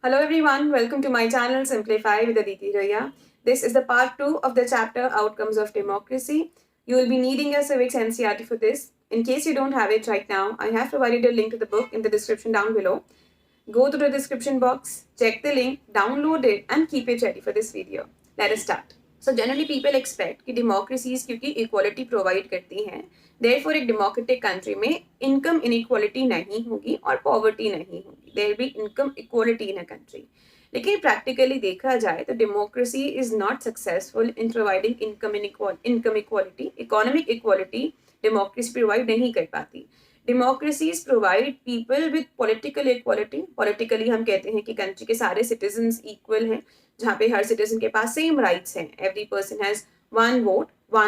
Hello everyone, welcome to my channel Simplify with Aditi Raya. This is the part 2 of the chapter Outcomes of Democracy. You will be needing your civics NCERT for this. In case you don't have it right now, I have provided a link to the book in the description down below. Go to the description box, check the link, download it and keep it ready for this video. Let us start. So generally people expect कि democracies क्योंकि equality provide करती हैं, therefore एक democratic country में income inequality नहीं होगी और poverty नहीं होगी. There will be income equality in a country. लेकिन practically देखा जाए तो democracy is not successful in providing income equality, economic equality democracy provide नहीं कर पाती. Democracies provide people with political equality. Politically हम कहते हैं कि कंट्री के सारे सिटीजन्स इक्वल हैं, जहाँ पे हर सिटीजन के पास सेम राइट्स हैं. Every person has one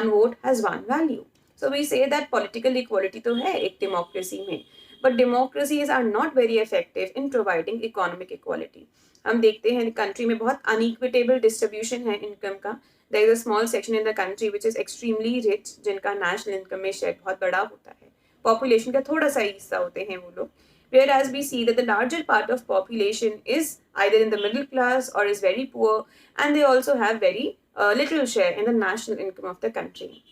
vote has one value. So we say that political equality तो है एक डेमोक्रेसी में, but democracies are not very effective in providing economic equality. हम देखते हैं कंट्री में बहुत अनइक्विटेबल डिस्ट्रीब्यूशन है इनकम का. There is a small section in the country which is extremely rich, जिनका नेशनल इनकम में शेयर बहुत बड़ा होता है. पॉपुलेशन का थोड़ा सा हिस्सा होते हैं वो लोग. Whereas we see that the larger part of population is either in the middle class or is very poor, and they also have very little share in the national income of the country.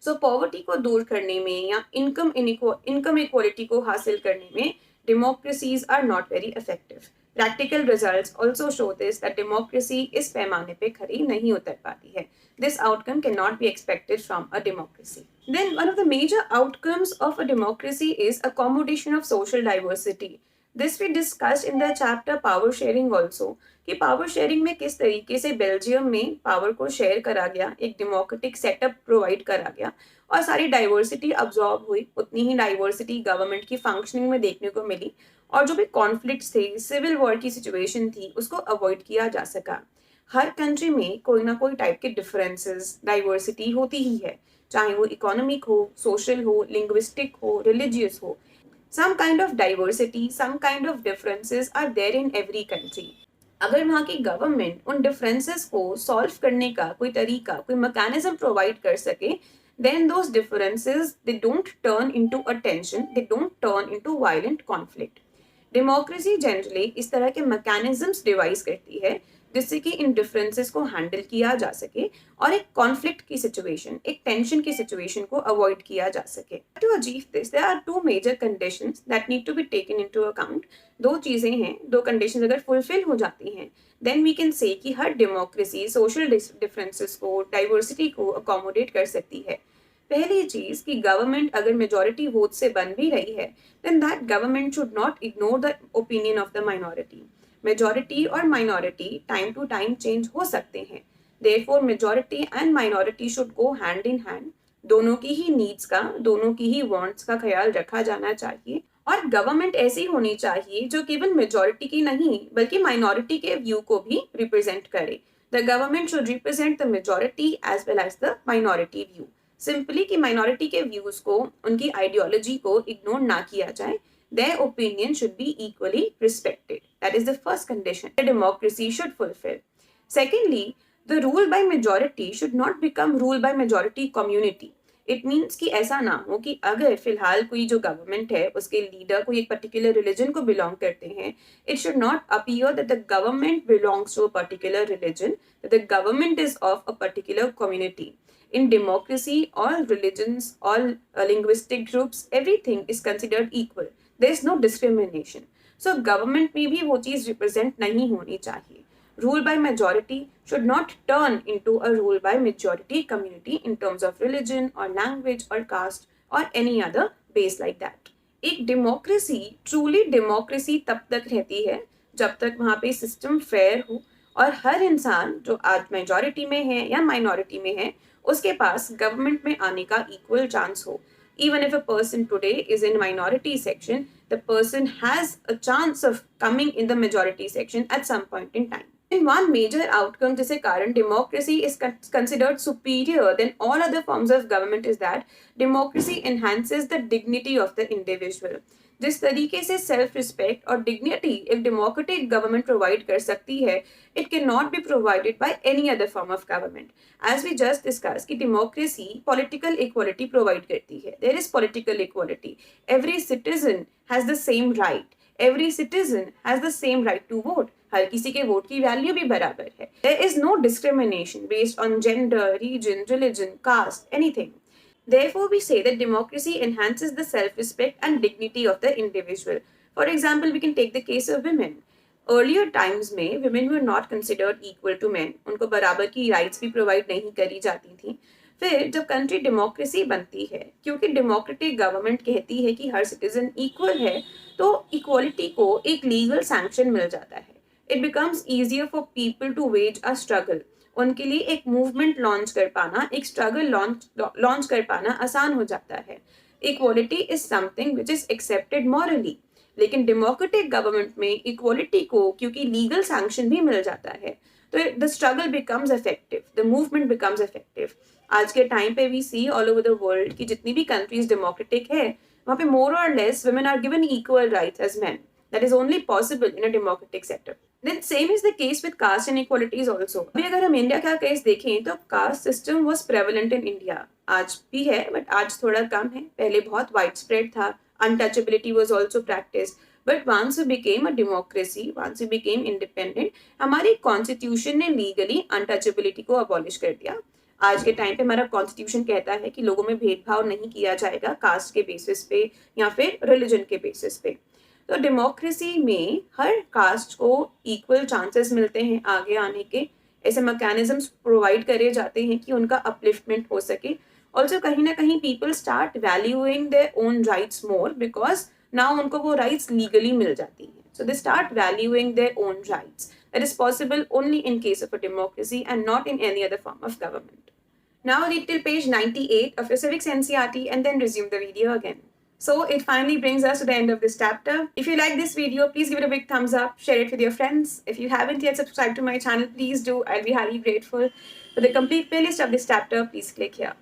So poverty को दूर करने में या income equality को हासिल करने में democracies are not very effective. Practical results also show this that democracy इस पैमाने पे खरी नहीं उतर पाती है. This outcome cannot be expected from a democracy. Then one of the major outcomes of a democracy is accommodation of social diversity. This we discussed in the chapter power sharing also, कि power sharing में किस तरीके से Belgium में power को share करा गया, एक डेमोक्रेटिक सेटअप प्रोवाइड करा गया और सारी डाइवर्सिटी अब्जॉर्ब हुई. उतनी ही डाइवर्सिटी गवर्नमेंट की फंक्शनिंग में देखने को मिली और जो भी कॉन्फ्लिक्ट्स थे, सिविल वॉर की सिचुएशन थी, उसको अवॉइड किया जा सका. हर कंट्री में कोई ना कोई टाइप के डिफरेंसेस, डाइवर्सिटी होती ही है, चाहे वो इकोनॉमिक हो, सोशल हो, लिंग्विस्टिक हो, रिलीजियस हो. Some kind of diversity, some kind of differences are there in every country. अगर वहाँ की गवर्नमेंट उन डिफरेंसेस को सॉल्व करने का कोई तरीका, कोई मैकेनिज्म प्रोवाइड कर सके, then those differences they don't turn into a tension, they don't turn into violent conflict. Democracy generally इस तरह के मैकेनिज्म्स डिवाइस करती है जिससे कि इन डिफरेंसेस को हैंडल किया जा सके और एक कॉन्फ्लिक्ट की सिचुएशन, एक टेंशन की सिचुएशन को अवॉइड किया जा सके. To achieve this there are two major conditions that need to be taken into account. दो चीजें हैं, दो कंडीशंस अगर फुलफिल हो जाती हैं, देन वी कैन से कि हर डेमोक्रेसी सोशल डिफरेंसेस को, डाइवर्सिटी को अकोमोडेट कर सकती है. पहली चीज कि गवर्नमेंट अगर मेजॉरिटी वोट से बन भी रही है, then that government should not ignore the opinion of the minority. Majority और minority time to time change हो सकते हैं. Therefore majority and minority should go hand in hand. दोनों की ही नीड्स का, दोनों की ही वांट्स का ख्याल रखा जाना चाहिए और गवर्नमेंट ऐसी होनी चाहिए जो केवल मेजॉरिटी की नहीं बल्कि माइनॉरिटी के व्यू को भी रिप्रेजेंट करे. The government should represent the majority as well as the minority view. Simply कि माइनॉरिटी के व्यूज को, उनकी आइडियोलॉजी को इग्नोर ना किया जाए. Their opinion should be equally respected. That is the first condition a democracy should fulfill. Secondly, the rule by majority should not become rule by majority community. It means कि ऐसा ना हो कि अगर फिलहाल कोई जो गवर्नमेंट है उसके लीडर कोई एक पर्टिकुलर रिलीजन को बिलोंग करते हैं, it should not appear that the government belongs to a particular religion, that the government is of a particular community. In democracy, all religions, all linguistic groups, everything is considered equal. There is no discrimination. So government में भी वो चीज represent नहीं होनी चाहिए. Rule by majority should not turn into a rule by majority community in terms of religion or language or caste or any other base like that. एक democracy, truly democracy तब तक रहती है जब तक वहाँ पे system fair हो और हर इंसान जो आज majority में है या minority में है उसके पास government में आने का equal chance हो. Even if a person today is in minority section, the person has a chance of coming in the majority section at some point in time. And one major outcome जिसे कारण democracy is considered superior than all other forms of government is that democracy enhances the dignity of the individual. जिस तरीके से self respect और dignity एक democratic government provide कर सकती है, it can not be provided by any other form of government. As we just discuss कि democracy political equality provide करती है. There is political equality. Every citizen has the same right. Every citizen has the same right to vote. हर किसी के vote की value भी बराबर है. There is no discrimination based on gender, region, religion, caste, anything. Therefore, we say that democracy enhances the self-respect and dignity of the individual. For example, we can take the case of women. Earlier times में women were not considered equal to men. उनको बराबर की rights भी provide नहीं करी जाती थी. फिर जब कंट्री डेमोक्रेसी बनती है, क्योंकि डेमोक्रेटिक गवर्नमेंट कहती है कि हर सिटीजन इक्वल है, तो इक्वालिटी को एक लीगल सैंक्शन मिल जाता है. It becomes easier for people to wage a struggle. उनके लिए एक मूवमेंट लॉन्च कर पाना, एक स्ट्रगल लॉन्च कर पाना आसान हो जाता है. Equality is something which is accepted morally. लेकिन डेमोक्रेटिक गवर्नमेंट में इक्वालिटी को क्योंकि लीगल सैंक्शन भी मिल जाता है, तो the struggle becomes effective, the movement becomes effective. आज के टाइम पे we see all over the world की जितनी भी कंट्रीज डेमोक्रेटिक है, वहाँ पे मोर और less women are given equal rights as men. That is only possible in a democratic sector. Then same is the case with caste inequalities also. अभी अगर हम इंडिया का केस देखें तो caste system was prevalent in India. आज भी है but आज थोड़ा कम है. पहले बहुत वाइड स्प्रेड था. Untouchability was also practiced. But once we became a democracy, once we became independent, हमारी कॉन्स्टिट्यूशन ने लीगली अनटचेबिलिटी को अबॉलिश कर दिया. आज के टाइम पे हमारा कॉन्स्टिट्यूशन कहता है कि लोगों में भेदभाव नहीं किया जाएगा कास्ट के बेसिस पे या फिर रिलीजन के बेसिस पे. तो डेमोक्रेसी में हर कास्ट को इक्वल चांसेस मिलते हैं आगे आने के. ऐसे मैकेनिज्म्स प्रोवाइड करे जाते हैं कि उनका अपलिफ्टमेंट हो सके. ऑल्सो कहीं ना कहीं people start valuing their own rights more because now उनको वो राइट्स लीगली मिल जाती हैं. So they start valuing their own rights. That is possible only in case of a democracy and not in any other form of government. Now read till page 98 of your civics NCERT and then resume the video again. So it finally brings us to the end of this chapter. If you like this video, please give it a big thumbs up, share it with your friends. If you haven't yet subscribed to my channel, please do. I'll be highly grateful. For the complete playlist of this chapter, please click here.